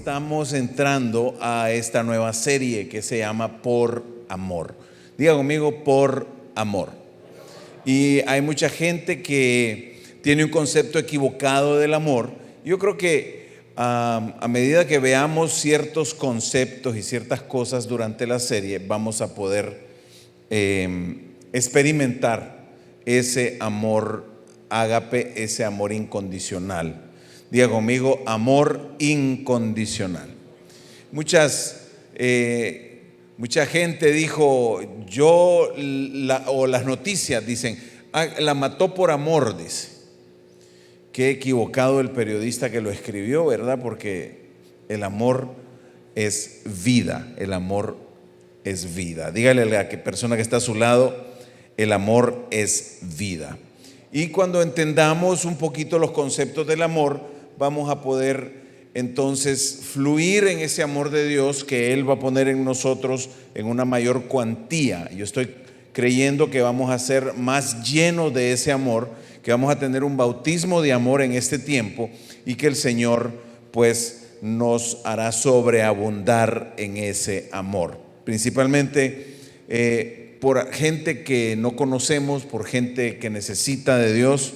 estamos entrando a esta nueva serie que se llama Por Amor. Diga conmigo, por amor. Y hay mucha gente que tiene un concepto equivocado del amor. Yo creo que a medida que veamos ciertos conceptos y ciertas cosas durante la serie, vamos a poder experimentar ese amor ágape, ese amor incondicional. Diga conmigo, amor incondicional. Mucha gente dijo, o las noticias dicen, la mató por amor, dice. Qué equivocado el periodista que lo escribió, ¿verdad? Porque el amor es vida, el amor es vida. Dígale a la persona que está a su lado, el amor es vida. Y cuando entendamos un poquito los conceptos del amor, vamos a poder entonces fluir en ese amor de Dios que Él va a poner en nosotros en una mayor cuantía. Yo estoy creyendo que vamos a ser más llenos de ese amor, que vamos a tener un bautismo de amor en este tiempo y que el Señor pues nos hará sobreabundar en ese amor. Principalmente por gente que no conocemos, por gente que necesita de Dios,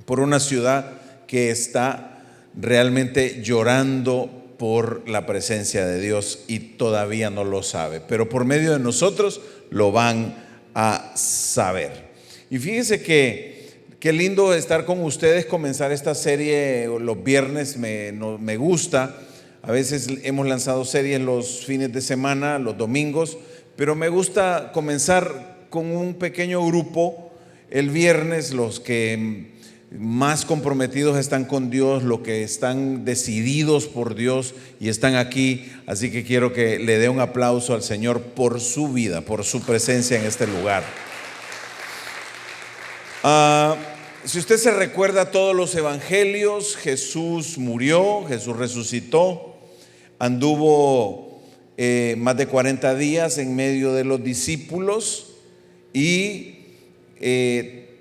por una ciudad que está realmente llorando por la presencia de Dios y todavía no lo sabe, pero por medio de nosotros lo van a saber. Y fíjense que qué lindo estar con ustedes, comenzar esta serie los viernes, me gusta. A veces hemos lanzado series los fines de semana, los domingos, pero me gusta comenzar con un pequeño grupo el viernes, los que más comprometidos están con Dios, los que están decididos por Dios y están aquí. Así que quiero que le dé un aplauso al Señor por su vida, por su presencia en este lugar. Si usted se recuerda todos los evangelios, Jesús murió, Jesús resucitó, anduvo más de 40 días en medio de los discípulos y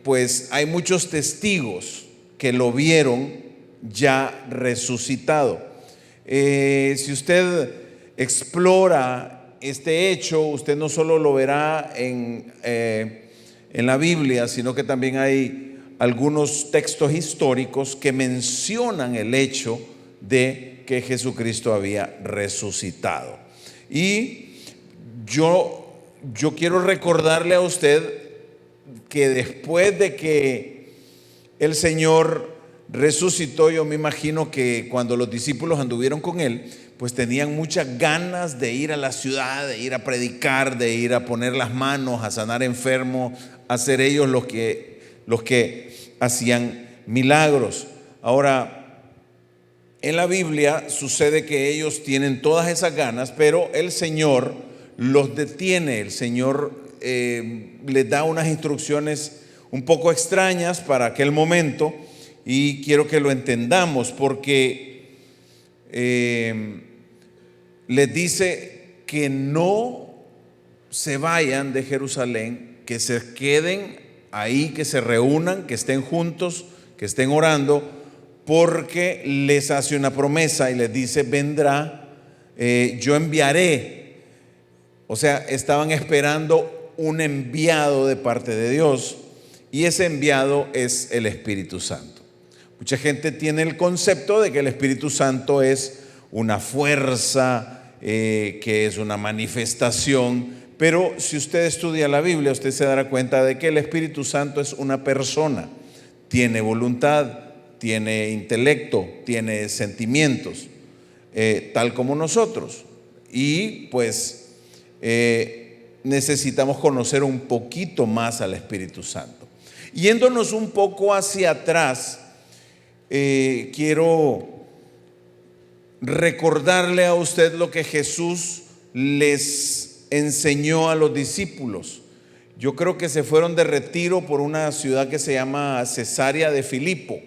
pues hay muchos testigos que lo vieron ya resucitado. Si usted explora este hecho, usted no solo lo verá en la Biblia, sino que también hay algunos textos históricos que mencionan el hecho de que Jesucristo había resucitado. Y yo quiero recordarle a usted que después de que el Señor resucitó, yo me imagino que cuando los discípulos anduvieron con Él, pues tenían muchas ganas de ir a la ciudad, de ir a predicar, de ir a poner las manos, a sanar enfermos, a ser ellos los que hacían milagros. Ahora, en la Biblia sucede que ellos tienen todas esas ganas, pero el Señor los detiene. El Señor les da unas instrucciones un poco extrañas para aquel momento y quiero que lo entendamos porque les dice que no se vayan de Jerusalén, que se queden ahí, que se reúnan, que estén juntos, que estén orando, porque les hace una promesa y les dice, vendrá, yo enviaré. O sea, estaban esperando un enviado de parte de Dios y ese enviado es el Espíritu Santo. Mucha gente tiene el concepto de que el Espíritu Santo es una fuerza, que es una manifestación, pero si usted estudia la Biblia, usted se dará cuenta de que el Espíritu Santo es una persona, tiene voluntad, tiene intelecto, tiene sentimientos, tal como nosotros. Y pues necesitamos conocer un poquito más al Espíritu Santo. Yéndonos un poco hacia atrás, quiero recordarle a usted lo que Jesús les enseñó a los discípulos. Yo creo que se fueron de retiro por una ciudad que se llama Cesarea de Filipo.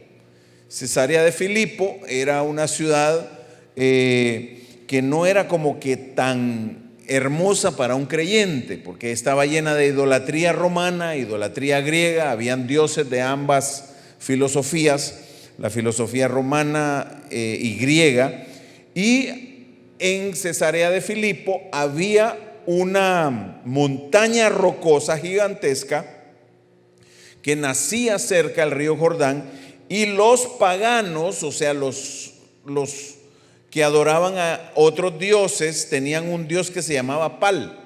Cesarea de Filipo era una ciudad que no era como que tan hermosa para un creyente, porque estaba llena de idolatría romana, idolatría griega, habían dioses de ambas filosofías, la filosofía romana y griega, Y en Cesarea de Filipo había una montaña rocosa gigantesca que nacía cerca del río Jordán, y los paganos, o sea, los que adoraban a otros dioses, tenían un dios que se llamaba Pal.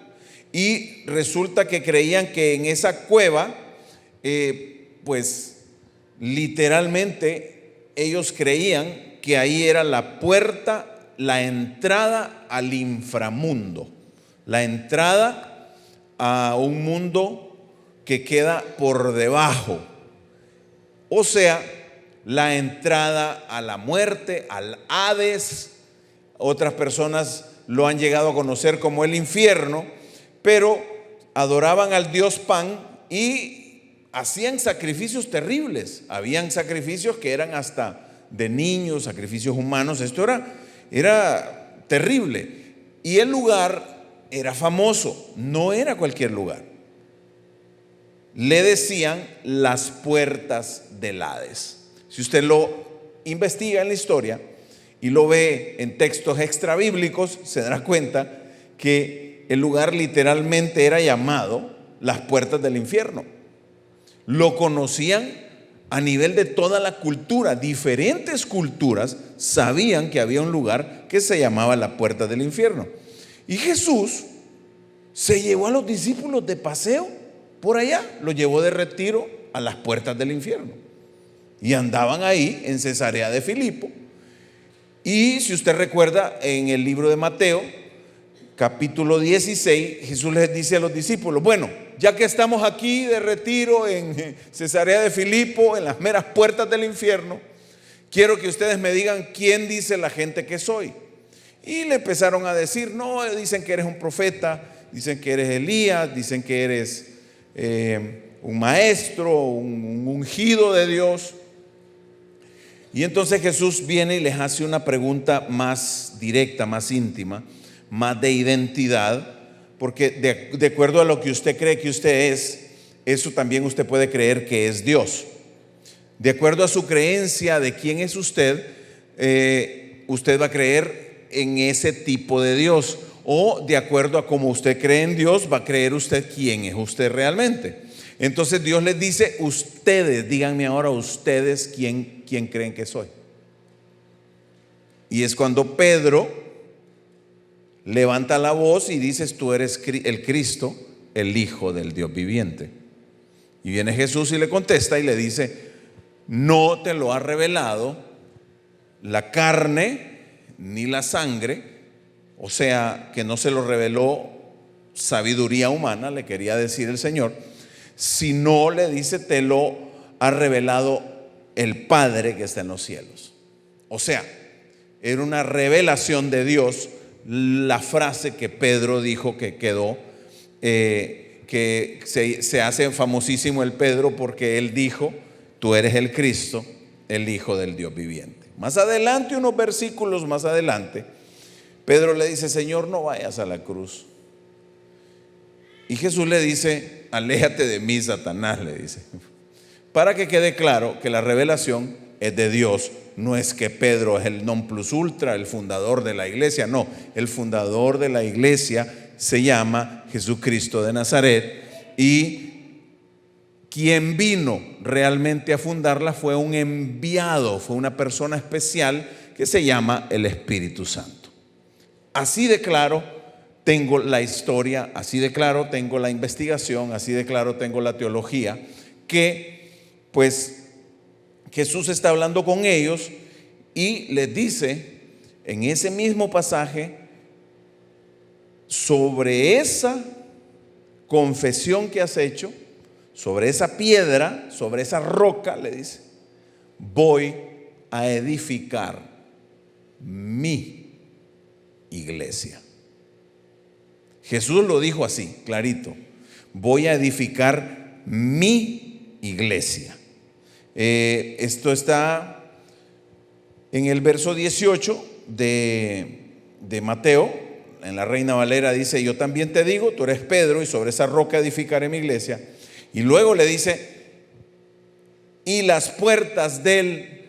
Y resulta que creían que en esa cueva, pues literalmente ellos creían que ahí era la puerta, la entrada al inframundo, la entrada a un mundo que queda por debajo, o sea, la entrada a la muerte, al Hades. Otras personas lo han llegado a conocer como el infierno, pero adoraban al dios Pan y hacían sacrificios terribles. Habían sacrificios que eran hasta de niños, sacrificios humanos. Esto era terrible. Y el lugar era famoso, no era cualquier lugar. Le decían las puertas del Hades. Si usted lo investiga en la historia y lo ve en textos extrabíblicos, se dará cuenta que el lugar literalmente era llamado las puertas del infierno. Lo conocían a nivel de toda la cultura. Diferentes culturas sabían que había un lugar que se llamaba la puerta del infierno. Y Jesús se llevó a los discípulos de paseo por allá, los llevó de retiro a las puertas del infierno. Y andaban ahí en Cesarea de Filipo. Y si usted recuerda, en el libro de Mateo, capítulo 16, Jesús les dice a los discípulos: bueno, ya que estamos aquí de retiro en Cesarea de Filipo, en las meras puertas del infierno, quiero que ustedes me digan quién dice la gente que soy. Y le empezaron a decir: no, dicen que eres un profeta, dicen que eres Elías, dicen que eres un maestro, un ungido de Dios. Y entonces Jesús viene y les hace una pregunta más directa, más íntima, más de identidad, porque de acuerdo a lo que usted cree que usted es, eso también usted puede creer que es Dios. De acuerdo a su creencia de quién es usted, usted va a creer en ese tipo de Dios. O de acuerdo a cómo usted cree en Dios, va a creer usted quién es usted realmente. Entonces Dios les dice: ustedes, díganme ahora ustedes quién creen que soy. Y es cuando Pedro levanta la voz y dice: tú eres el Cristo, el Hijo del Dios viviente. Y viene Jesús y le contesta y le dice: no te lo ha revelado la carne ni la sangre. O sea, que no se lo reveló sabiduría humana, le quería decir el Señor, sino, le dice, te lo ha revelado el Padre que está en los cielos. O sea, era una revelación de Dios la frase que Pedro dijo, que quedó, que se hace famosísimo el Pedro, porque él dijo: tú eres el Cristo, el Hijo del Dios viviente. Más adelante, unos versículos más adelante, Pedro le dice: Señor, no vayas a la cruz. Y Jesús le dice: aléjate de mí, Satanás, le dice. Para que quede claro que la revelación es de Dios. No es que Pedro es el non plus ultra, el fundador de la iglesia. No, el fundador de la iglesia se llama Jesucristo de Nazaret. Y quien vino realmente a fundarla fue un enviado, fue una persona especial que se llama el Espíritu Santo. Así de claro tengo la historia, así de claro tengo la investigación, así de claro tengo la teología, que pues Jesús está hablando con ellos y les dice en ese mismo pasaje sobre esa confesión que has hecho, sobre esa piedra, sobre esa roca, le dice: voy a edificar mi iglesia. Jesús lo dijo así, clarito: voy a edificar mi iglesia. Esto está en el verso 18 de Mateo, en la Reina Valera dice: yo también te digo, tú eres Pedro, y sobre esa roca edificaré mi iglesia. Y luego le dice: y las puertas del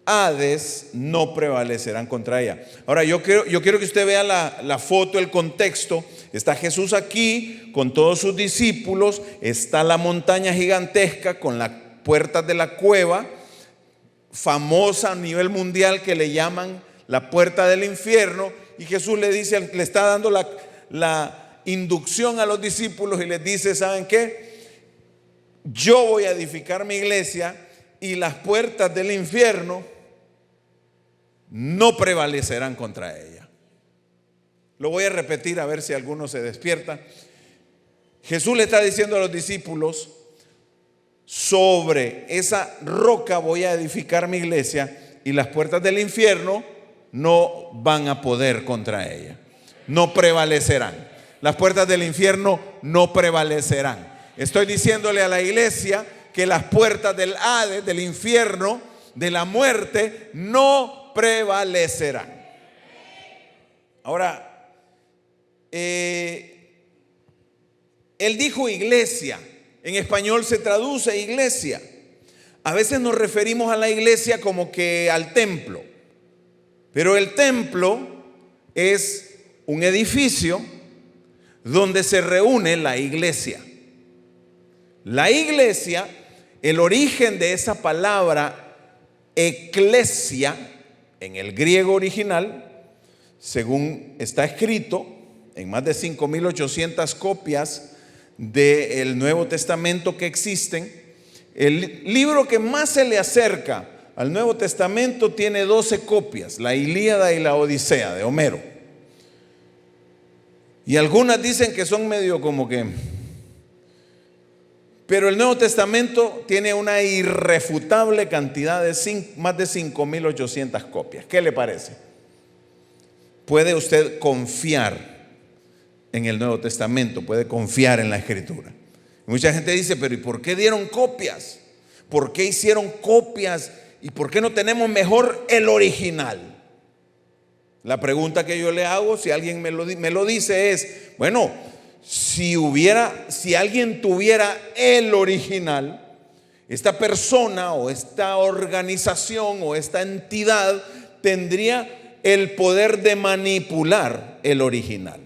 Hades no prevalecerán contra ella. Ahora yo quiero que usted vea la foto, el contexto. Está Jesús aquí con todos sus discípulos, está la montaña gigantesca con las puertas de la cueva, famosa a nivel mundial, que le llaman la puerta del infierno, y Jesús le está dando la inducción a los discípulos y les dice: ¿saben qué? Yo voy a edificar mi iglesia y las puertas del infierno no prevalecerán contra ella. Lo voy a repetir a ver si alguno se despierta. Jesús le está diciendo a los discípulos: sobre esa roca voy a edificar mi iglesia y las puertas del infierno no van a poder contra ella, no prevalecerán. Las puertas del infierno no prevalecerán. Estoy diciéndole a la iglesia que las puertas del Hades, del infierno, de la muerte, no prevalecerán. Ahora, él dijo iglesia. En español se traduce iglesia. A veces nos referimos a la iglesia como que al templo, pero el templo es un edificio donde se reúne la iglesia. La iglesia, el origen de esa palabra eclesia en el griego original, según está escrito en más de 5.800 copias del Nuevo Testamento que existen, el libro que más se le acerca al Nuevo Testamento tiene 12 copias, la Ilíada y la Odisea de Homero. Y algunas dicen que son medio como que... Pero el Nuevo Testamento tiene una irrefutable cantidad de más de 5.800 copias. ¿Qué le parece? Puede usted confiar en el Nuevo Testamento, puede confiar en la Escritura. Mucha gente dice: pero ¿y por qué dieron copias? ¿Por qué hicieron copias? ¿Y por qué no tenemos mejor el original? La pregunta que yo le hago, si alguien me lo dice, es: bueno, si alguien tuviera el original, esta persona o esta organización o esta entidad tendría el poder de manipular el original.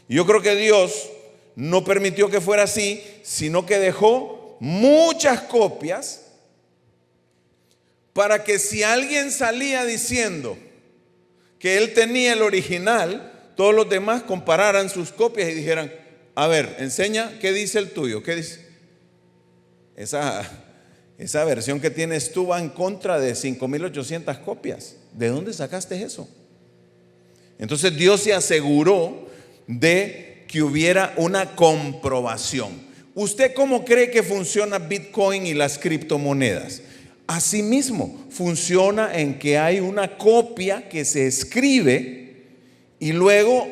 Y yo creo que Dios no permitió que fuera así, sino que dejó muchas copias para que si alguien salía diciendo que él tenía el original, todos los demás compararan sus copias y dijeran: a ver, enseña qué dice el tuyo, qué dice. Esa versión que tienes tú va en contra de 5.800 copias. ¿De dónde sacaste eso? Entonces Dios se aseguró de que hubiera una comprobación. ¿Usted cómo cree que funciona Bitcoin y las criptomonedas? Asimismo, funciona en que hay una copia que se escribe y luego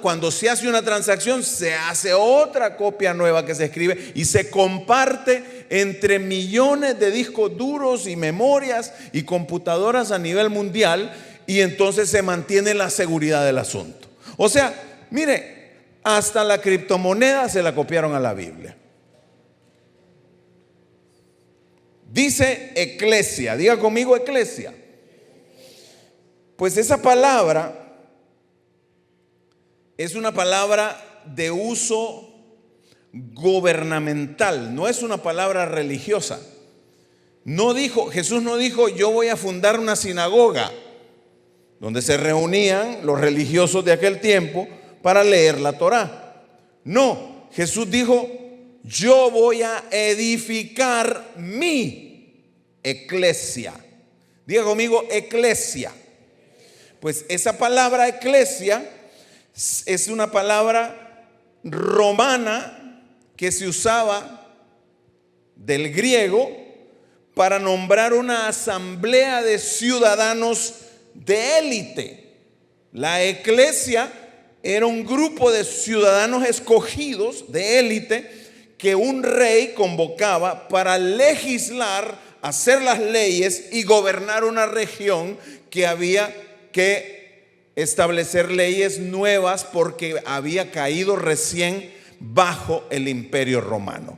cuando se hace una transacción, se hace otra copia nueva que se escribe y se comparte entre millones de discos duros y memorias y computadoras a nivel mundial, y entonces se mantiene la seguridad del asunto. O sea, mire, hasta la criptomoneda se la copiaron a la Biblia. Dice eclesia, diga conmigo eclesia. Pues esa palabra es una palabra de uso gubernamental, no es una palabra religiosa. Jesús no dijo: yo voy a fundar una sinagoga donde se reunían los religiosos de aquel tiempo para leer la Torá. No, Jesús dijo: yo voy a edificar mi eclesia. Diga conmigo eclesia. Pues esa palabra eclesia es una palabra romana que se usaba del griego para nombrar una asamblea de ciudadanos de élite. La eclesia era un grupo de ciudadanos escogidos de élite que un rey convocaba para legislar, hacer las leyes y gobernar una región que había que establecer leyes nuevas porque había caído recién bajo el Imperio Romano.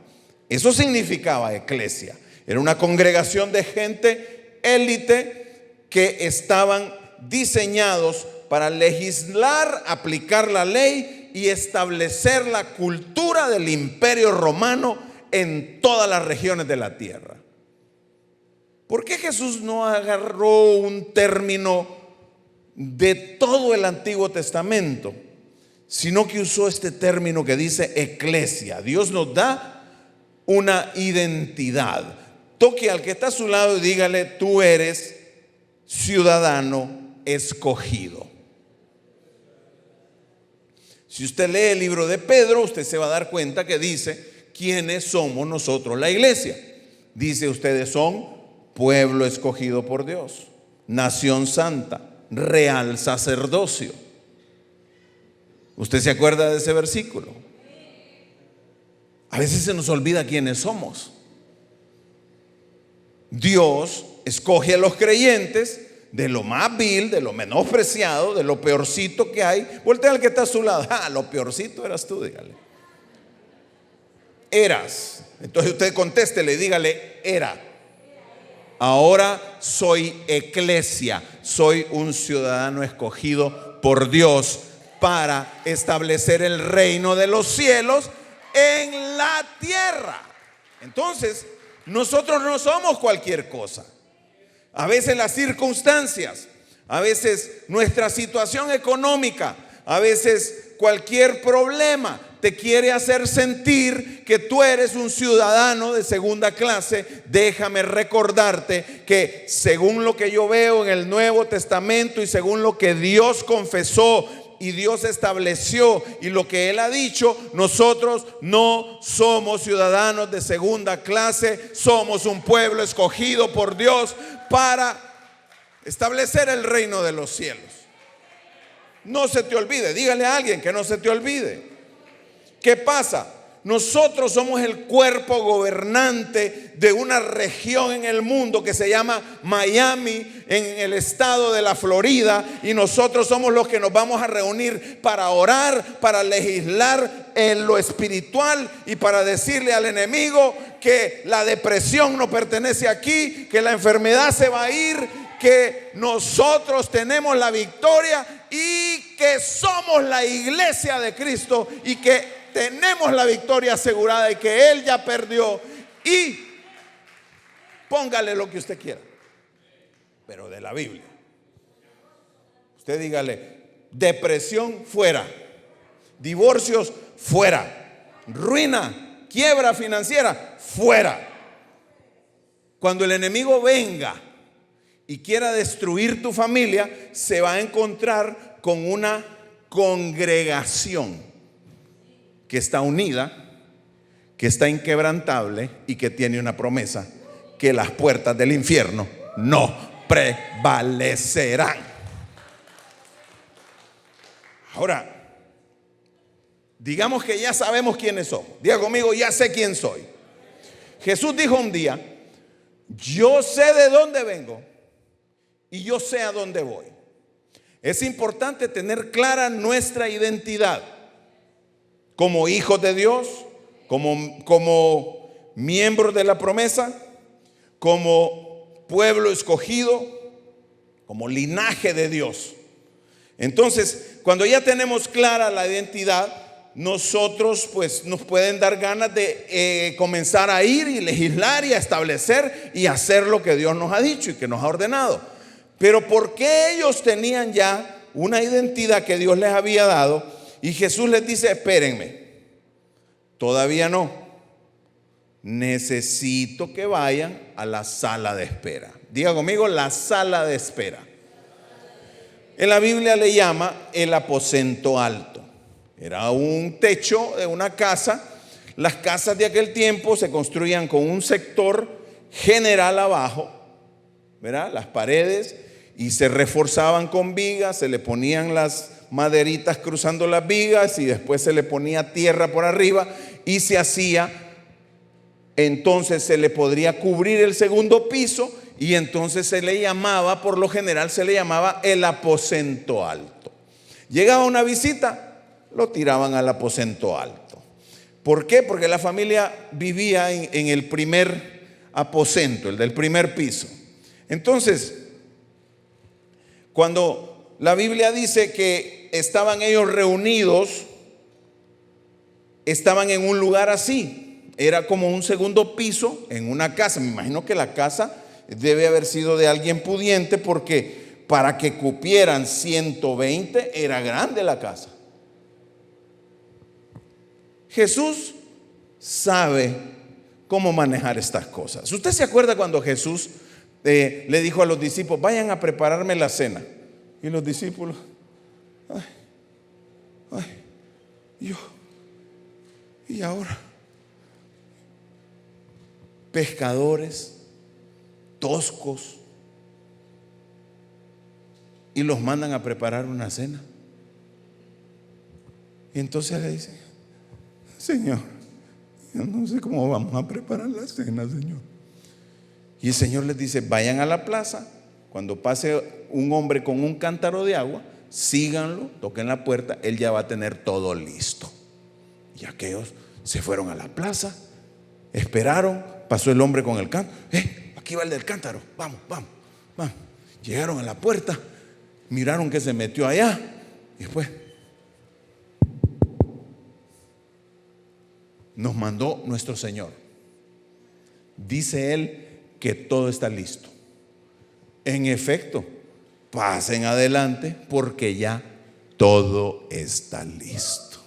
Eso significaba eclesia. Era una congregación de gente élite que estaban diseñados para legislar, aplicar la ley y establecer la cultura del Imperio Romano en todas las regiones de la tierra. ¿Por qué Jesús no agarró un término de todo el Antiguo Testamento, sino que usó este término que dice eclesia? Dios nos da una identidad. Toque al que está a su lado y dígale: tú eres ciudadano escogido. Si usted lee el libro de Pedro, usted se va a dar cuenta que dice: ¿quiénes somos nosotros, la iglesia? Dice: ustedes son pueblo escogido por Dios, nación santa, real sacerdocio. ¿Usted se acuerda de ese versículo? A veces se nos olvida quiénes somos. Dios escoge a los creyentes de lo más vil, de lo menospreciado, de lo peorcito que hay. Voltea al que está a su lado: lo peorcito eras tú, dígale. Eras. Entonces usted contéstele, dígale: era. Ahora soy eclesia, soy un ciudadano escogido por Dios para establecer el reino de los cielos en la tierra. Entonces, nosotros no somos cualquier cosa. A veces las circunstancias, a veces nuestra situación económica, a veces cualquier problema te quiere hacer sentir que tú eres un ciudadano de segunda clase. Déjame recordarte que según lo que yo veo en el Nuevo Testamento y según lo que Dios confesó y Dios estableció y lo que Él ha dicho, nosotros no somos ciudadanos de segunda clase. Somos un pueblo escogido por Dios para establecer el reino de los cielos. No se te olvide, dígale a alguien que no se te olvide. ¿Qué pasa? Nosotros somos el cuerpo gobernante de una región en el mundo que se llama Miami, en el estado de la Florida, y nosotros somos los que nos vamos a reunir para orar, para legislar en lo espiritual y para decirle al enemigo que la depresión no pertenece aquí, que la enfermedad se va a ir, que nosotros tenemos la victoria y que somos la iglesia de Cristo y que tenemos la victoria asegurada y que Él ya perdió. Y póngale lo que usted quiera, pero de la Biblia. Usted dígale: depresión fuera, divorcios fuera, ruina, quiebra financiera fuera. Cuando el enemigo venga y quiera destruir tu familia, se va a encontrar con una congregación que está unida, que está inquebrantable y que tiene una promesa: que las puertas del infierno no prevalecerán. Ahora, digamos que ya sabemos quiénes somos. Diga conmigo: ya sé quién soy. Jesús dijo un día: yo sé de dónde vengo y yo sé a dónde voy. Es importante tener clara nuestra identidad como hijos de Dios, como miembros de la promesa, como pueblo escogido, como linaje de Dios. Entonces, cuando ya tenemos clara la identidad, nosotros pues nos pueden dar ganas de comenzar a ir y legislar y a establecer y hacer lo que Dios nos ha dicho y que nos ha ordenado. Pero ¿por qué ellos tenían ya una identidad que Dios les había dado? Y Jesús les dice: espérenme, todavía no. Necesito que vayan a la sala de espera. Diga conmigo: la sala de espera. En la Biblia le llama el aposento alto. Era un techo de una casa. Las casas de aquel tiempo se construían con un sector general abajo, ¿verdad? Las paredes, y se reforzaban con vigas, se le ponían las maderitas cruzando las vigas y después se le ponía tierra por arriba y se hacía, entonces se le podría cubrir el segundo piso y entonces se le llamaba, por lo general se le llamaba el aposento alto. Llegaba una visita, lo tiraban al aposento alto. ¿Por qué? Porque la familia vivía en el primer aposento, el del primer piso. Entonces, cuando la Biblia dice que estaban ellos reunidos, estaban en un lugar así, era como un segundo piso en una casa. Me imagino que la casa debe haber sido de alguien pudiente, porque para que cupieran 120 era grande la casa. Jesús sabe cómo manejar estas cosas. ¿Usted se acuerda cuando Jesús le dijo a los discípulos: vayan a prepararme la cena? Y los discípulos: yo, y ahora, pescadores toscos, y los mandan a preparar una cena. Y entonces le dicen: Señor, yo no sé cómo vamos a preparar la cena, Señor. Y el Señor les dice: vayan a la plaza, cuando pase un hombre con un cántaro de agua, síganlo, toquen la puerta, él ya va a tener todo listo. Y aquellos se fueron a la plaza, esperaron, pasó el hombre con el cántaro. Aquí va el del cántaro, vamos. Llegaron a la puerta, miraron que se metió allá, y después nos mandó nuestro Señor. Dice Él que todo está listo. En efecto, pasen adelante porque ya todo está listo.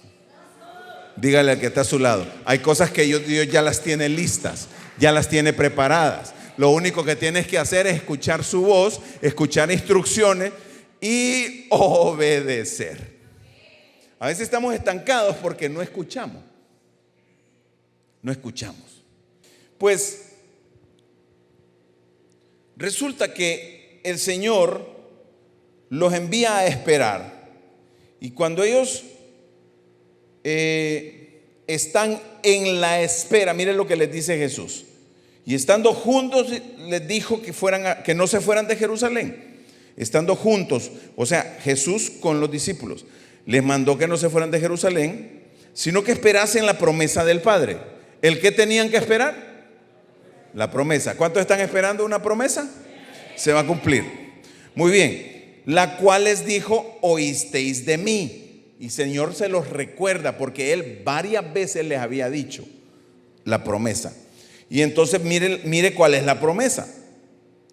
Dígale al que está a su lado: hay cosas que Dios ya las tiene listas, ya las tiene preparadas. Lo único que tienes que hacer es escuchar su voz, escuchar instrucciones y obedecer. A veces estamos estancados porque no escuchamos. Pues resulta que el Señor los envía a esperar, y cuando ellos están en la espera, miren lo que les dice Jesús: y estando juntos les dijo que no se fueran de Jerusalén. Estando juntos, o sea, Jesús con los discípulos les mandó que no se fueran de Jerusalén, sino que esperasen la promesa del Padre. ¿El qué tenían que esperar? La promesa. ¿Cuántos están esperando una promesa? Se va a cumplir. Muy bien. La cual les dijo: oísteis de mí. Y Señor se los recuerda, porque Él varias veces les había dicho la promesa. Y entonces mire cuál es la promesa.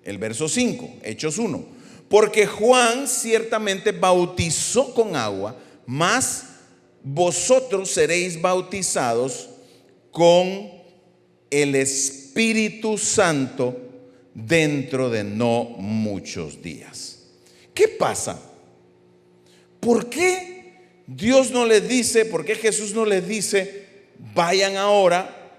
El verso 5, Hechos 1. Porque Juan ciertamente bautizó con agua, mas vosotros seréis bautizados con el Espíritu Santo dentro de no muchos días. ¿Qué pasa? ¿Por qué Dios no les dice, por qué Jesús no les dice: vayan ahora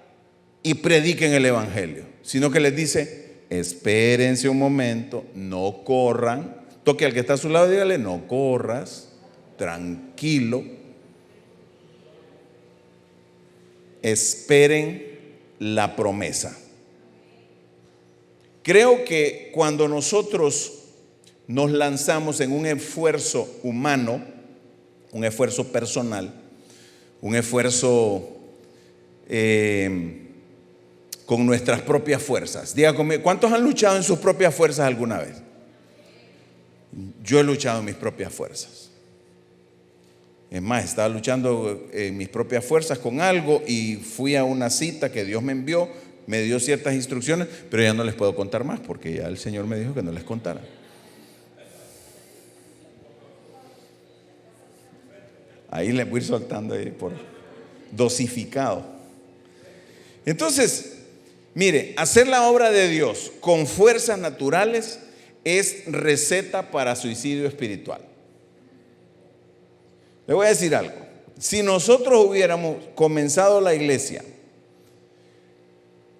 y prediquen el evangelio? Sino que les dice: espérense un momento, no corran. Toque al que está a su lado y dígale: no corras, tranquilo. Esperen la promesa. Creo que cuando nosotros nos lanzamos en un esfuerzo humano, un esfuerzo personal, un esfuerzo con nuestras propias fuerzas. Diga conmigo: ¿cuántos han luchado en sus propias fuerzas alguna vez? Yo he luchado en mis propias fuerzas. Es más, estaba luchando en mis propias fuerzas con algo y fui a una cita que Dios me envió, me dio ciertas instrucciones, pero ya no les puedo contar más porque ya el Señor me dijo que no les contara. Ahí les voy a ir soltando ahí por dosificado. Entonces, mire, hacer la obra de Dios con fuerzas naturales es receta para suicidio espiritual. Le voy a decir algo: si nosotros hubiéramos comenzado la iglesia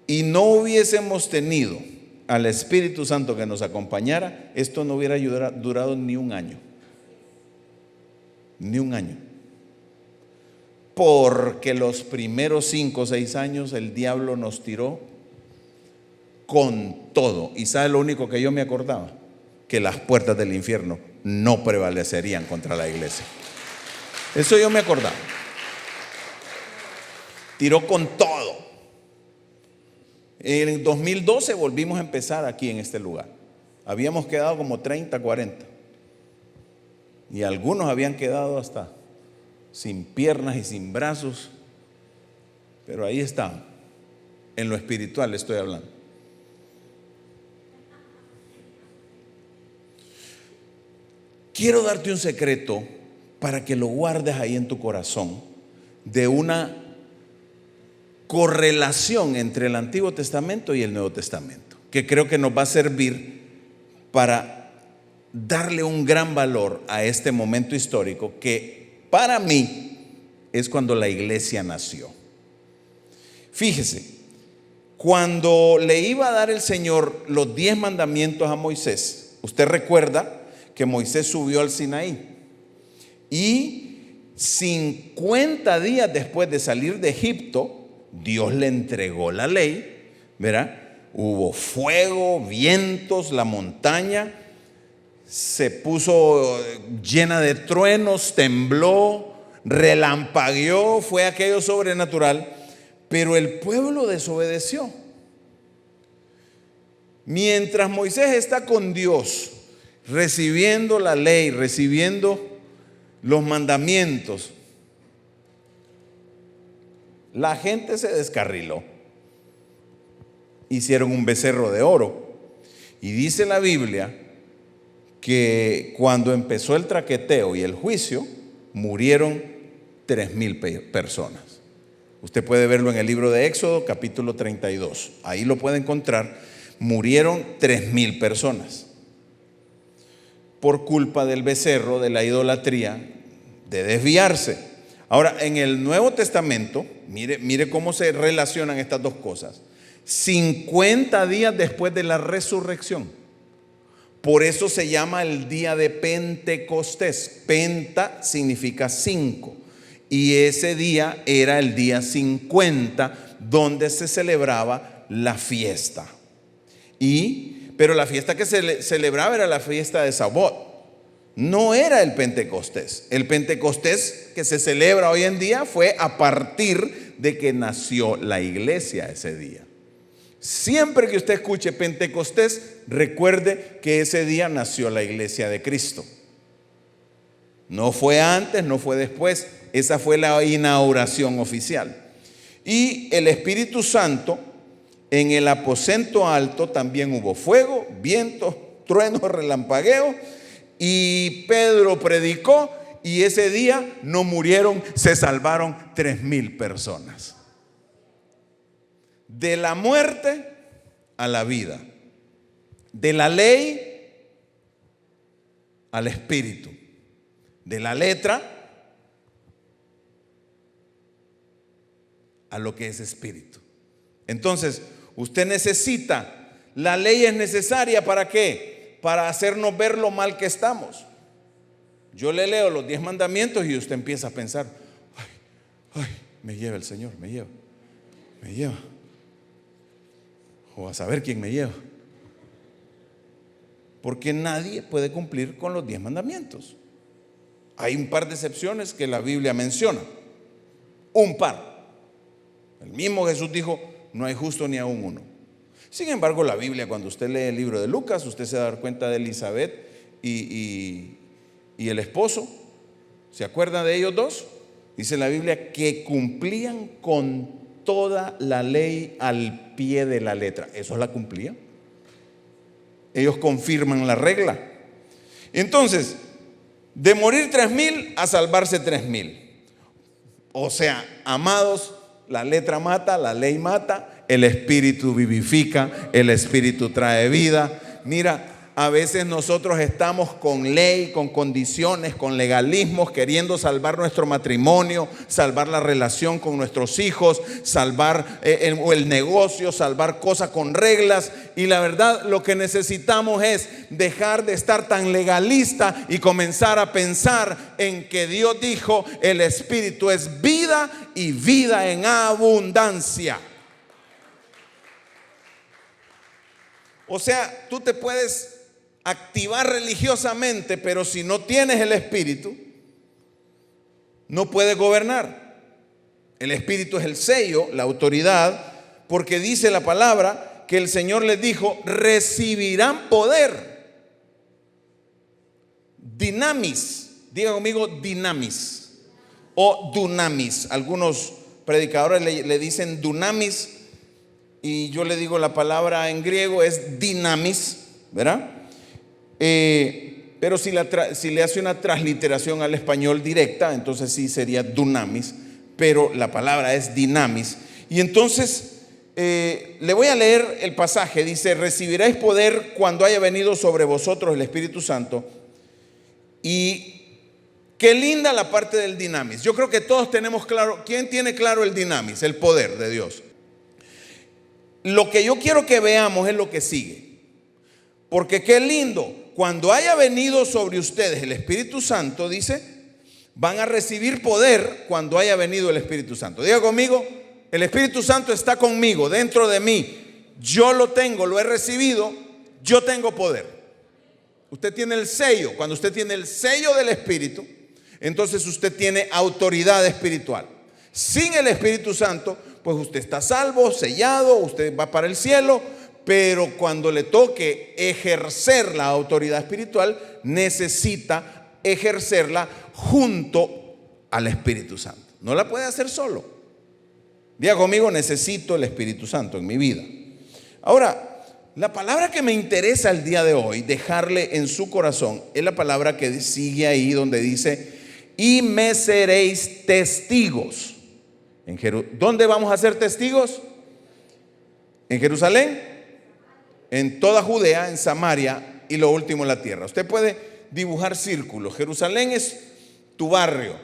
y no hubiésemos tenido al Espíritu Santo que nos acompañara, esto no hubiera durado ni un año. Ni un año. Porque los primeros 5 o 6 años el diablo nos tiró con todo. ¿Y sabe lo único que yo me acordaba? Que las puertas del infierno no prevalecerían contra la iglesia. Eso yo me acordaba. Tiró con todo. En 2012 volvimos a empezar aquí en este lugar. Habíamos quedado como 30, 40. Y algunos habían quedado hasta sin piernas y sin brazos. Pero ahí está. En lo espiritual estoy hablando. Quiero darte un secreto para que lo guardes ahí en tu corazón, de una correlación entre el Antiguo Testamento y el Nuevo Testamento, que creo que nos va a servir para darle un gran valor a este momento histórico que para mí es cuando la iglesia nació. Fíjese, cuando le iba a dar el Señor los 10 mandamientos a Moisés, usted recuerda que Moisés subió al Sinaí y 50 días después de salir de Egipto, Dios le entregó la ley, ¿verdad? Hubo fuego, vientos, la montaña se puso llena de truenos, tembló, relampagueó, fue aquello sobrenatural, pero el pueblo desobedeció. Mientras Moisés está con Dios, recibiendo la ley, recibiendo los mandamientos, la gente se descarriló. Hicieron un becerro de oro. Y dice la Biblia que cuando empezó el traqueteo y el juicio, murieron 3,000 personas. Usted puede verlo en el libro de Éxodo, capítulo 32. Ahí lo puede encontrar. Murieron 3,000 personas por culpa del becerro, de la idolatría, de desviarse. Ahora, en el Nuevo Testamento, mire cómo se relacionan estas dos cosas. 50 días después de la resurrección. Por eso se llama el día de Pentecostés. Penta significa 5. Y ese día era el día 50, donde se celebraba la fiesta. Pero la fiesta que se celebraba era la fiesta de Sabot. No era el Pentecostés. El Pentecostés que se celebra hoy en día fue a partir de que nació la iglesia ese día. Siempre que usted escuche Pentecostés, recuerde que ese día nació la iglesia de Cristo. No fue antes, no fue después. Esa fue la inauguración oficial. Y el Espíritu Santo, en el aposento alto también hubo fuego, vientos, truenos, relampagueos, y Pedro predicó, y ese día no murieron, se salvaron 3,000 personas. De la muerte a la vida, de la ley al espíritu, de la letra a lo que es espíritu. Entonces, usted necesita, la ley es necesaria ¿para qué? Para hacernos ver lo mal que estamos. Yo le leo los 10 mandamientos y usted empieza a pensar, ay, me lleva el Señor, me lleva. O a saber quién me lleva. Porque nadie puede cumplir con los 10 mandamientos. Hay un par de excepciones que la Biblia menciona. Un par. El mismo Jesús dijo, no hay justo ni aún uno. Sin embargo, la Biblia, cuando usted lee el libro de Lucas, usted se da cuenta de Elizabeth y el esposo. ¿Se acuerda de ellos dos? Dice la Biblia que cumplían con toda la ley al pie de la letra. Eso la cumplían. Ellos confirman la regla. Entonces, de morir 3,000 a salvarse 3,000. O sea, amados, la letra mata, la ley mata, el espíritu vivifica, el espíritu trae vida. Mira, a veces nosotros estamos con ley, con condiciones, con legalismos, queriendo salvar nuestro matrimonio, salvar la relación con nuestros hijos, salvar el negocio, salvar cosas con reglas. Y la verdad, lo que necesitamos es dejar de estar tan legalista y comenzar a pensar en que Dios dijo, el espíritu es vida y vida en abundancia. O sea, tú te puedes activar religiosamente, pero si no tienes el espíritu, no puedes gobernar. El espíritu es el sello, la autoridad, porque dice la palabra que el Señor les dijo, recibirán poder Dinamis, diga conmigo dinamis o dunamis. Algunos predicadores le dicen dunamis y yo le digo la palabra en griego es dinamis, ¿verdad? Pero si le hace una transliteración al español directa, entonces sí sería dunamis, pero la palabra es dinamis. Y entonces le voy a leer el pasaje. Dice: recibiréis poder cuando haya venido sobre vosotros el Espíritu Santo. Y qué linda la parte del dinamis. Yo creo que todos tenemos claro. ¿Quién tiene claro el dinamis? El poder de Dios. Lo que yo quiero que veamos es lo que sigue. Porque qué lindo. Cuando haya venido sobre ustedes el Espíritu Santo, dice, van a recibir poder cuando haya venido el Espíritu Santo. Diga conmigo, el Espíritu Santo está conmigo, dentro de mí. Yo lo tengo, lo he recibido, yo tengo poder. Usted tiene el sello. Cuando usted tiene el sello del Espíritu, entonces usted tiene autoridad espiritual. Sin el Espíritu Santo, pues usted está salvo, sellado, usted va para el cielo. Pero cuando le toque ejercer la autoridad espiritual, necesita ejercerla junto al Espíritu Santo. No la puede hacer solo. Diga conmigo, necesito el Espíritu Santo en mi vida. Ahora, la palabra que me interesa el día de hoy, dejarle en su corazón, es la palabra que sigue ahí donde dice: y me seréis testigos. ¿Dónde vamos a ser testigos? En Jerusalén, en toda Judea, en Samaria y lo último en la tierra. Usted puede dibujar círculos. Jerusalén es tu barrio,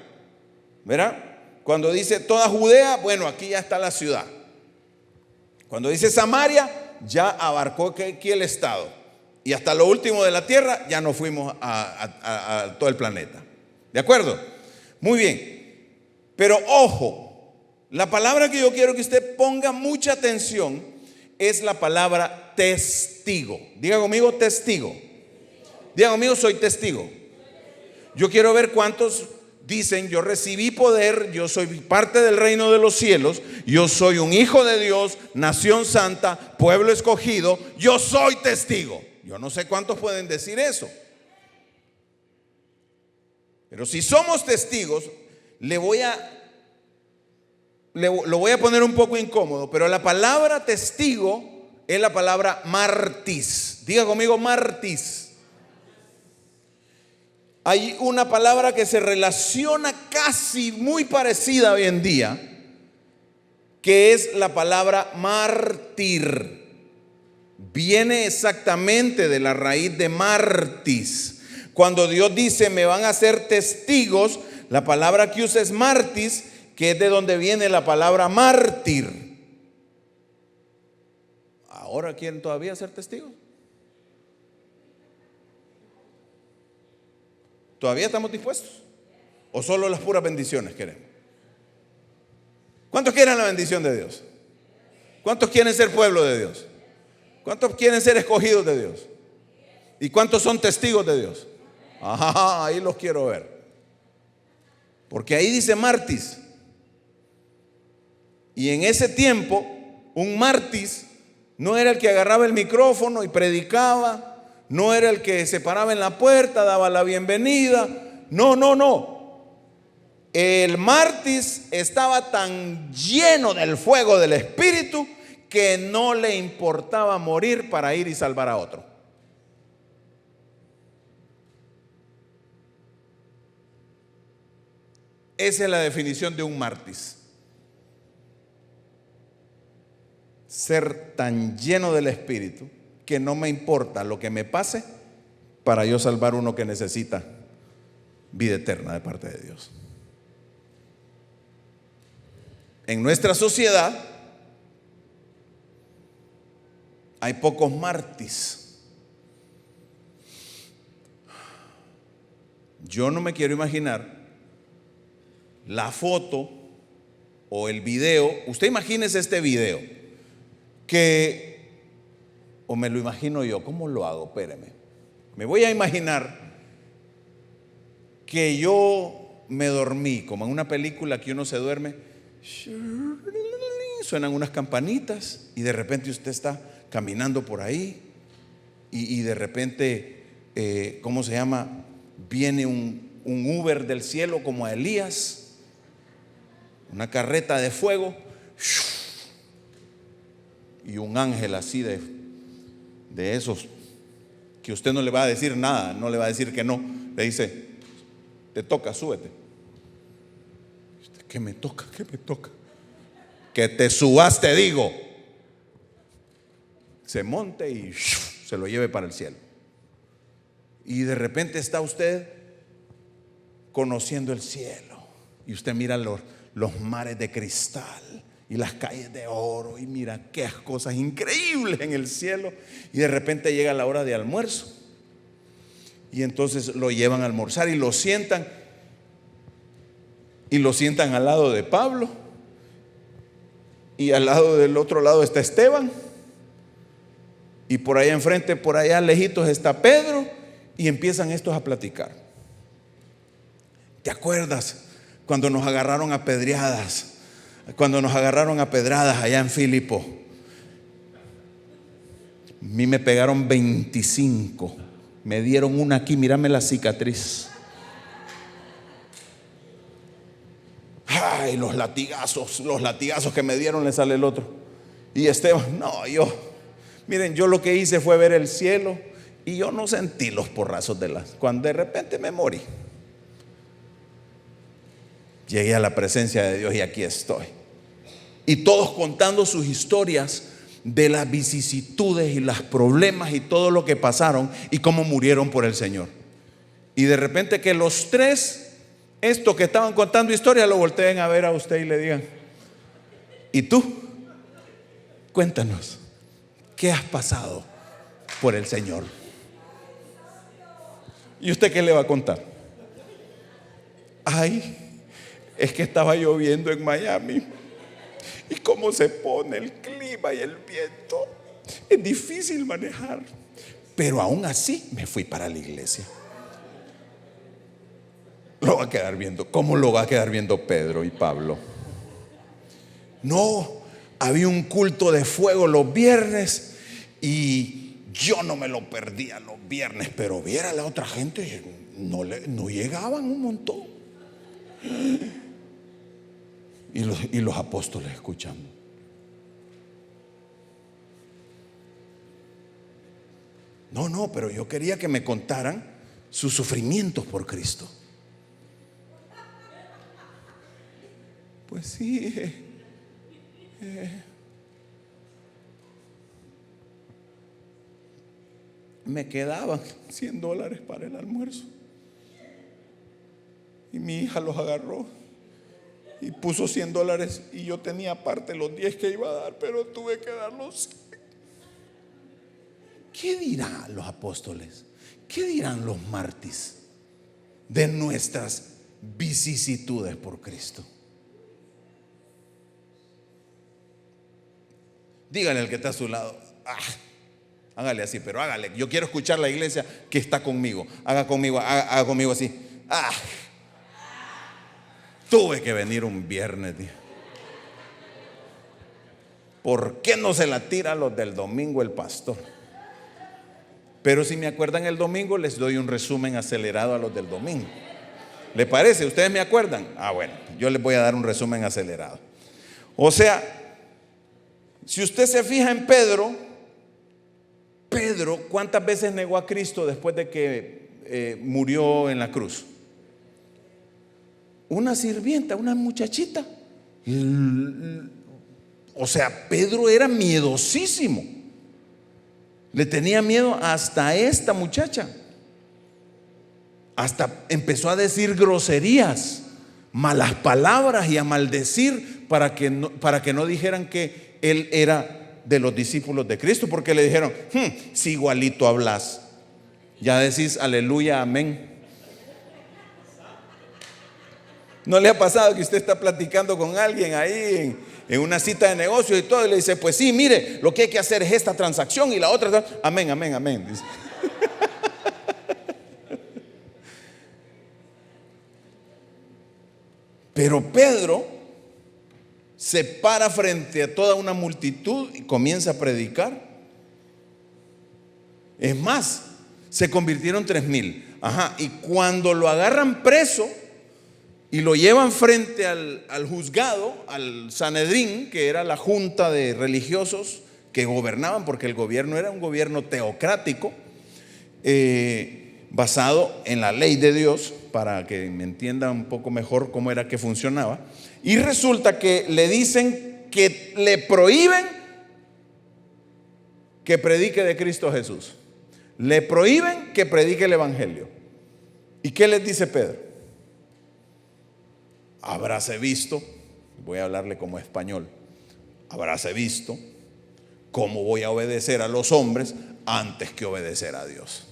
¿verdad? Cuando dice toda Judea, bueno, aquí ya está la ciudad. Cuando dice Samaria, ya abarcó aquí el estado. Y hasta lo último de la tierra, ya nos fuimos a todo el planeta. ¿De acuerdo? Muy bien. Pero ojo, la palabra que yo quiero que usted ponga mucha atención es la palabra testigo. Diga conmigo, testigo. Diga conmigo, soy testigo. Yo quiero ver cuántos dicen: yo recibí poder, yo soy parte del reino de los cielos, yo soy un hijo de Dios, nación santa, pueblo escogido, yo soy testigo. Yo no sé cuántos pueden decir eso. Pero si somos testigos, lo voy a poner un poco incómodo, pero la palabra testigo es la palabra martis. Diga conmigo, martis. Hay una palabra que se relaciona casi muy parecida hoy en día, que es la palabra mártir. Viene exactamente de la raíz de martis. Cuando Dios dice: me van a ser testigos, la palabra que usa es martis, que es de donde viene la palabra mártir. ¿Ahora quieren todavía ser testigos? ¿Todavía estamos dispuestos? ¿O solo las puras bendiciones queremos? ¿Cuántos quieren la bendición de Dios? ¿Cuántos quieren ser pueblo de Dios? ¿Cuántos quieren ser escogidos de Dios? ¿Y cuántos son testigos de Dios? Ajá, ahí los quiero ver. Porque ahí dice martis. Y en ese tiempo, un martis no era el que agarraba el micrófono y predicaba, no era el que se paraba en la puerta, daba la bienvenida. No. El martis estaba tan lleno del fuego del Espíritu que no le importaba morir para ir y salvar a otro. Esa es la definición de un martis. Ser tan lleno del Espíritu que no me importa lo que me pase para yo salvar uno que necesita vida eterna de parte de Dios. En nuestra sociedad hay pocos mártires. Yo no me quiero imaginar la foto o el video. Usted imagínese este video o me lo imagino yo. ¿Cómo lo hago? Espéreme. Me voy a imaginar que yo me dormí, como en una película que uno se duerme, suenan unas campanitas y de repente usted está caminando por ahí y de repente, viene un Uber del cielo como a Elías, una carreta de fuego, y un ángel así de esos que usted no le va a decir nada, no le va a decir que no, le dice: te toca, súbete. ¿Qué me toca? ¿Qué me toca? Que te subas, te digo. Se monte y se lo lleve para el cielo. Y de repente está usted conociendo el cielo, y usted mira los mares de cristal y las calles de oro, y mira qué cosas increíbles en el cielo. Y de repente llega la hora de almuerzo, y entonces lo llevan a almorzar y lo sientan al lado de Pablo, y al lado del otro lado está Esteban, y por allá enfrente, por allá lejitos, está Pedro, y empiezan estos a platicar. ¿Te acuerdas cuando nos agarraron a pedradas? Cuando nos agarraron a pedradas allá en Filipo. A mí me pegaron 25. Me dieron una aquí, mírame la cicatriz. Ay, los latigazos que me dieron, le sale el otro. Y Esteban, no, miren, yo lo que hice fue ver el cielo, y yo no sentí los porrazos cuando de repente me morí. Llegué a la presencia de Dios y aquí estoy. Y todos contando sus historias de las vicisitudes y los problemas y todo lo que pasaron y cómo murieron por el Señor. Y de repente que los tres, estos que estaban contando historias, lo volteen a ver a usted y le digan: ¿y tú? Cuéntanos, ¿qué has pasado por el Señor? ¿Y usted qué le va a contar? Ay, es que estaba lloviendo en Miami, y cómo se pone el clima y el viento, es difícil manejar, pero aún así me fui para la iglesia. Lo va a quedar viendo. ¿Cómo lo va a quedar viendo Pedro y Pablo? No, había un culto de fuego los viernes, y yo no me lo perdía los viernes, pero viera la otra gente, no llegaban un montón. Y los apóstoles escuchando. No, pero yo quería que me contaran sus sufrimientos por Cristo. Pues sí, me quedaban $100 para el almuerzo, y mi hija los agarró y puso $100, y yo tenía aparte los 10 que iba a dar, pero tuve que dar los 100. ¿Qué dirán los apóstoles? ¿Qué dirán los mártires de nuestras vicisitudes por Cristo? Dígale al que está a su lado: hágale así, pero hágale. Yo quiero escuchar la iglesia que está conmigo. Haga conmigo así. Tuve que venir un viernes, tío. ¿Por qué no se la tira a los del domingo el pastor? Pero si me acuerdan el domingo, les doy un resumen acelerado a los del domingo. ¿Le parece? ¿Ustedes me acuerdan? Bueno, yo les voy a dar un resumen acelerado. O sea, si usted se fija en Pedro, ¿cuántas veces negó a Cristo después de que murió en la cruz? Una sirvienta, una muchachita. O sea, Pedro era miedosísimo. Le tenía miedo hasta a esta muchacha. Hasta empezó a decir groserías, malas palabras, y a maldecir para que no dijeran que él era de los discípulos de Cristo, porque le dijeron: si igualito hablas, ya decís aleluya, amén. ¿No le ha pasado que usted está platicando con alguien ahí en una cita de negocios y todo, y le dice: pues sí, mire, lo que hay que hacer es esta transacción y la otra, amén, amén, amén, dice. Pero Pedro se para frente a toda una multitud y comienza a predicar. Es más, se convirtieron 3,000. Ajá, y cuando lo agarran preso y lo llevan frente al juzgado, al Sanedrín, que era la junta de religiosos que gobernaban, porque el gobierno era un gobierno teocrático, basado en la ley de Dios, para que me entiendan un poco mejor cómo era que funcionaba. Y resulta que le dicen que le prohíben que predique de Cristo Jesús. Le prohíben que predique el evangelio. ¿Y qué les dice Pedro? Habráse visto, voy a hablarle como español, habráse visto cómo voy a obedecer a los hombres antes que obedecer a Dios.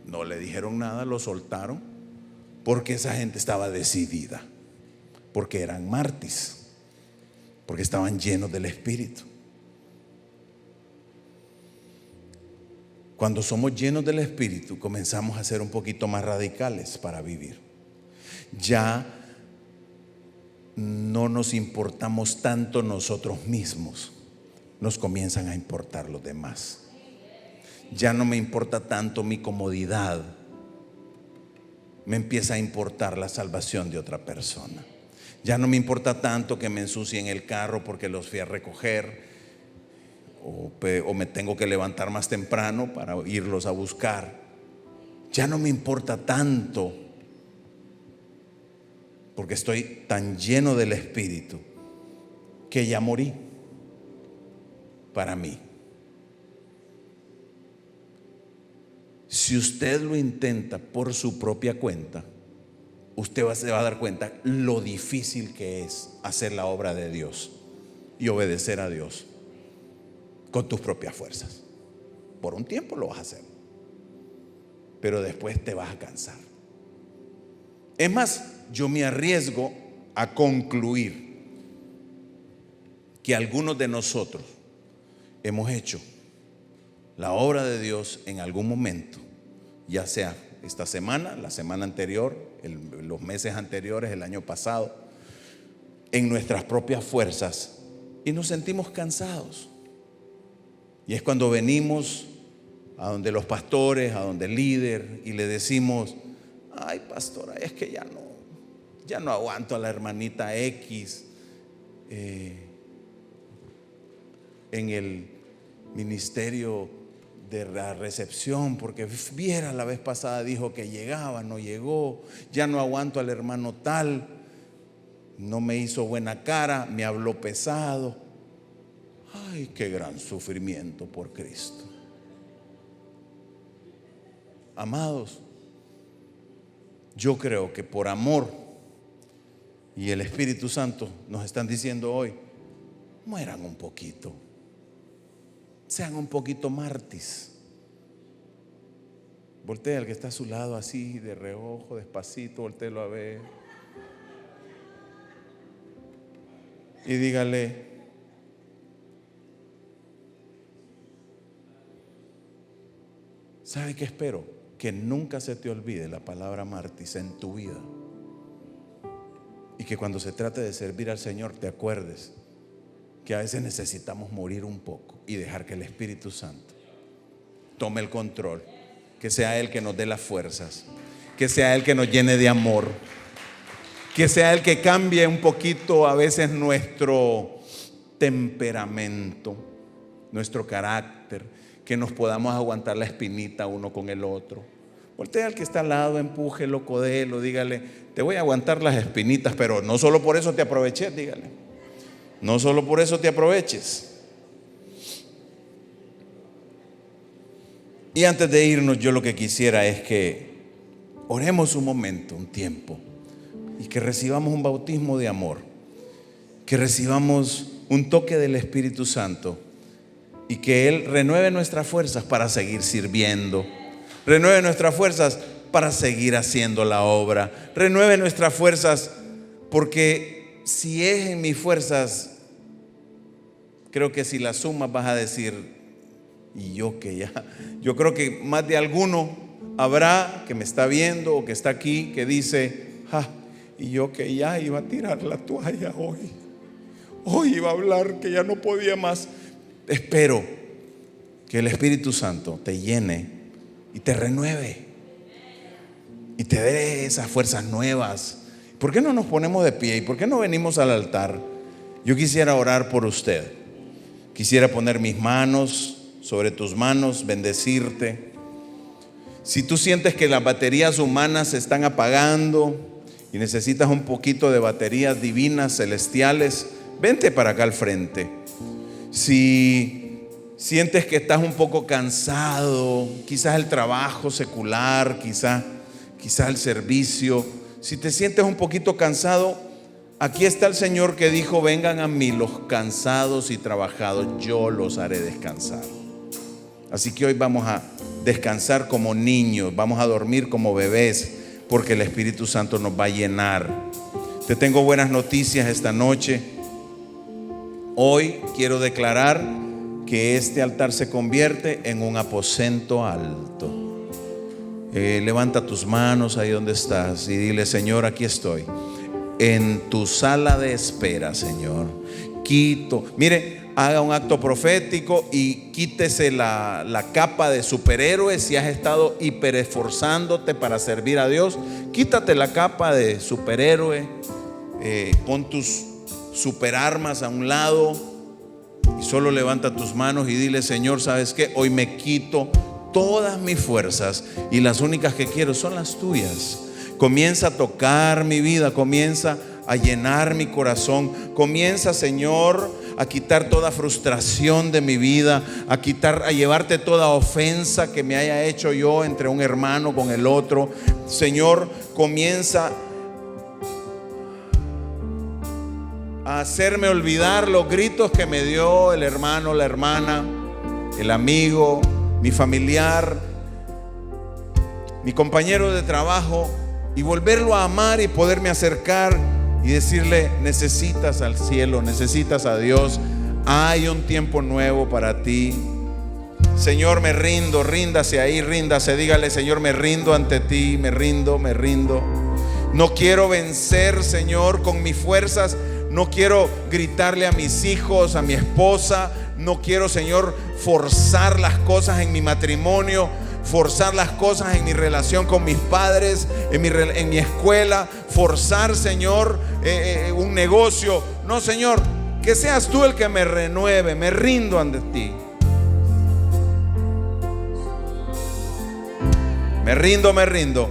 No le dijeron nada, lo soltaron, porque esa gente estaba decidida, porque eran mártires, porque estaban llenos del Espíritu. Cuando somos llenos del Espíritu, comenzamos a ser un poquito más radicales para vivir. Ya no nos importamos tanto nosotros mismos, nos comienzan a importar los demás. Ya no me importa tanto mi comodidad, me empieza a importar la salvación de otra persona. Ya no me importa tanto que me ensucien el carro porque los fui a recoger, o me tengo que levantar más temprano para irlos a buscar. Ya no me importa tanto, porque estoy tan lleno del Espíritu que ya morí para mí. Si usted lo intenta por su propia cuenta, usted se va a dar cuenta lo difícil que es hacer la obra de Dios y obedecer a Dios con tus propias fuerzas. Por un tiempo lo vas a hacer, pero después te vas a cansar. Es más, yo me arriesgo a concluir que algunos de nosotros hemos hecho la obra de Dios en algún momento, ya sea esta semana, la semana anterior, los meses anteriores, el año pasado, en nuestras propias fuerzas, y nos sentimos cansados. Y es cuando venimos a donde los pastores, a donde el líder, y le decimos: ay, pastora, es que ya no aguanto a la hermanita X en el ministerio de la recepción, porque viera, la vez pasada dijo que llegaba, no llegó. Ya no aguanto al hermano tal, no me hizo buena cara, me habló pesado. Ay, qué gran sufrimiento por Cristo. Amados, yo creo que por amor y el Espíritu Santo nos están diciendo hoy: mueran un poquito, sean un poquito mártires. Voltea al que está a su lado así de reojo, despacito, voltéelo a ver y dígale: ¿sabe qué espero? Que nunca se te olvide la palabra mártir en tu vida, y que cuando se trate de servir al Señor te acuerdes que a veces necesitamos morir un poco y dejar que el Espíritu Santo tome el control, que sea Él que nos dé las fuerzas, que sea Él que nos llene de amor, que sea Él que cambie un poquito a veces nuestro temperamento, nuestro carácter, que nos podamos aguantar la espinita uno con el otro. Voltea al que está al lado, empújelo, codelo, dígale: te voy a aguantar las espinitas, pero no solo por eso te aproveché, dígale. No solo por eso te aproveches. Y antes de irnos, yo lo que quisiera es que oremos un momento, un tiempo, y que recibamos un bautismo de amor, que recibamos un toque del Espíritu Santo, y que Él renueve nuestras fuerzas para seguir sirviendo, renueve nuestras fuerzas para seguir haciendo la obra, renueve nuestras fuerzas, porque si es en mis fuerzas, creo que si las sumas vas a decir: y yo que ya, yo creo que más de alguno habrá que me está viendo o que está aquí que dice: y yo que ya iba a tirar la toalla hoy iba a hablar que ya no podía más. Espero que el Espíritu Santo te llene y te renueve y te dé esas fuerzas nuevas. ¿Por qué no nos ponemos de pie y por qué no venimos al altar? Yo quisiera orar por usted. Quisiera poner mis manos sobre tus manos, bendecirte. Si tú sientes que las baterías humanas se están apagando y necesitas un poquito de baterías divinas, celestiales, vente para acá al frente. Si sientes que estás un poco cansado, quizás el trabajo secular, quizás el servicio, si te sientes un poquito cansado, aquí está el Señor que dijo: vengan a mí los cansados y trabajados, yo los haré descansar. Así que hoy vamos a descansar como niños, vamos a dormir como bebés, porque el Espíritu Santo nos va a llenar. Te tengo buenas noticias esta noche. Hoy quiero declarar que este altar se convierte en un aposento alto. Levanta tus manos ahí donde estás y dile: Señor, aquí estoy en tu sala de espera, Señor. Mire, haga un acto profético y quítese la capa de superhéroe. Si has estado hiperesforzándote para servir a Dios, quítate la capa de superhéroe, pon tus superarmas a un lado y solo levanta tus manos y dile: Señor, ¿sabes qué? Hoy me quito todas mis fuerzas y las únicas que quiero son las tuyas. Comienza a tocar mi vida, comienza a llenar mi corazón, comienza, Señor, a quitar toda frustración de mi vida, a llevarte toda ofensa que me haya hecho yo entre un hermano con el otro. Señor, comienza a hacerme olvidar los gritos que me dio el hermano, la hermana, el amigo, mi familiar, mi compañero de trabajo, y volverlo a amar y poderme acercar y decirle: necesitas al cielo, necesitas a Dios, hay un tiempo nuevo para ti. Señor, me rindo, ríndase ahí, ríndase, dígale: Señor, me rindo ante ti, me rindo. No quiero vencer, Señor, con mis fuerzas. No quiero gritarle a mis hijos, a mi esposa. No quiero, Señor, forzar las cosas en mi matrimonio, forzar las cosas en mi relación con mis padres, en mi escuela, forzar, Señor, un negocio. No, Señor, que seas tú el que me renueve. Me rindo ante ti. Me rindo.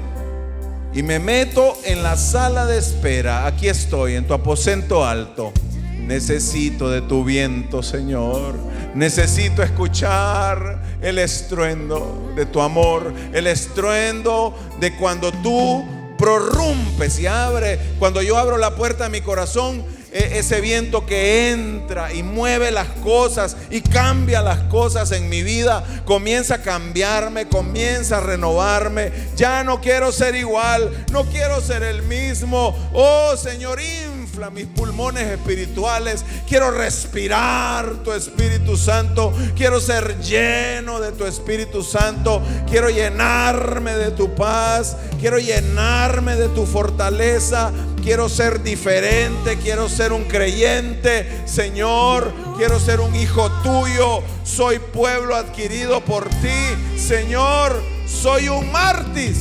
Y me meto en la sala de espera. Aquí estoy, en tu aposento alto. Necesito de tu viento, Señor. Necesito escuchar el estruendo de tu amor, el estruendo de cuando tú prorrumpes y abres. Cuando yo abro la puerta de mi corazón, ese viento que entra y mueve las cosas y cambia las cosas en mi vida, comienza a cambiarme, comienza a renovarme. Ya no quiero ser igual, no quiero ser el mismo. Oh, Señor, infla mis pulmones espirituales. Quiero respirar tu Espíritu Santo. Quiero ser lleno de tu Espíritu Santo. Quiero llenarme de tu paz. Quiero llenarme de tu fortaleza. Quiero ser diferente, quiero ser un creyente, Señor, quiero ser un hijo tuyo. Soy pueblo adquirido por ti, Señor, soy un mártir.